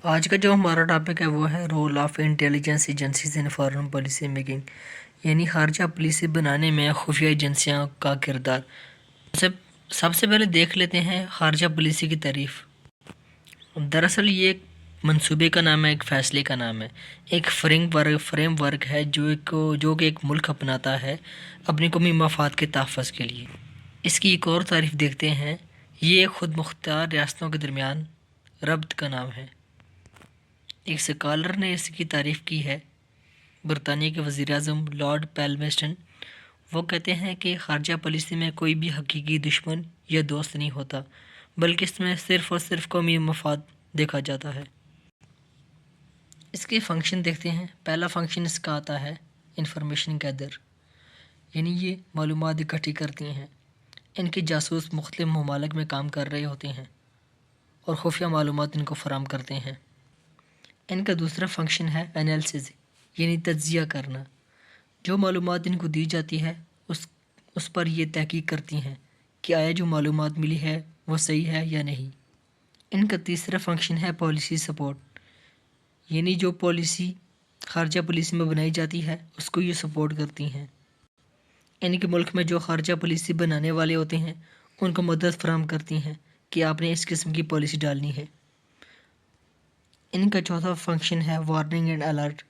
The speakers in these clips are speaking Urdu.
آج کا جو ہمارا ٹاپک ہے وہ ہے role of intelligence agencies in foreign policy making, یعنی خارجہ پالیسی بنانے میں خفیہ ایجنسیوں کا کردار۔ سب سے پہلے دیکھ لیتے ہیں خارجہ پالیسی کی تعریف۔ دراصل یہ ایک منصوبے کا نام ہے، ایک فیصلے کا نام ہے، ایک فریم ورک ہے جو کہ ایک ملک اپناتا ہے اپنی قومی مفاد کے تحفظ کے لیے۔ اس کی ایک اور تعریف دیکھتے ہیں، یہ ایک خود مختار ریاستوں کے درمیان ربط کا نام ہے۔ ایک سکالر نے اس کی تعریف کی ہے، برطانیہ کے وزیر اعظم لارڈ پیلمسٹن۔ وہ کہتے ہیں کہ خارجہ پالیسی میں کوئی بھی حقیقی دشمن یا دوست نہیں ہوتا، بلکہ اس میں صرف اور صرف قومی مفاد دیکھا جاتا ہے۔ اس کے فنکشن دیکھتے ہیں۔ پہلا فنکشن اس کا آتا ہے انفارمیشن گیدر، یعنی یہ معلومات اکٹھی کرتی ہیں۔ ان کے جاسوس مختلف ممالک میں کام کر رہے ہوتے ہیں اور خفیہ معلومات ان کو فراہم کرتے ہیں۔ ان کا دوسرا فنکشن ہے انالیسز، یعنی تجزیہ کرنا۔ جو معلومات ان کو دی جاتی ہے اس پر یہ تحقیق کرتی ہیں کہ آیا جو معلومات ملی ہے وہ صحیح ہے یا نہیں۔ ان کا تیسرا فنکشن ہے پالیسی سپورٹ، یعنی جو پالیسی خارجہ پالیسی میں بنائی جاتی ہے اس کو یہ سپورٹ کرتی ہیں۔ ان کے ملک میں جو خارجہ پالیسی بنانے والے ہوتے ہیں ان کو مدد فراہم کرتی ہیں کہ آپ نے اس قسم کی پالیسی ڈالنی ہے۔ ان کا چوتھا فنکشن ہے وارننگ اینڈ الرٹ،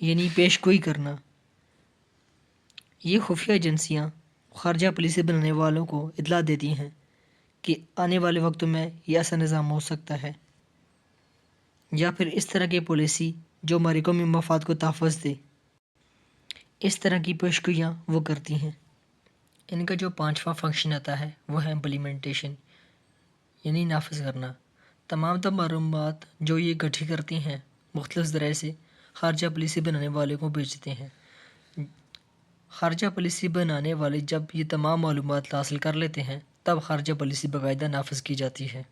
یعنی پیش گوئی کرنا۔ یہ خفیہ ایجنسیاں خارجہ پالیسی بنانے والوں کو اطلاع دیتی ہیں کہ آنے والے وقتوں میں یہ ایسا نظام ہو سکتا ہے، یا پھر اس طرح کی پالیسی جو ہماری قومی مفاد کو تحفظ دے۔ اس طرح کی پیش گوئیاں وہ کرتی ہیں۔ ان کا جو پانچواں فنکشن آتا ہے وہ ہے امپلیمنٹیشن، یعنی نافذ کرنا۔ تمام معلومات جو یہ اکٹھی کرتی ہیں مختلف ذرائع سے خارجہ پالیسی بنانے والے کو بھیجتے ہیں۔ خارجہ پالیسی بنانے والے جب یہ تمام معلومات حاصل کر لیتے ہیں تب خارجہ پالیسی باقاعدہ نافذ کی جاتی ہے۔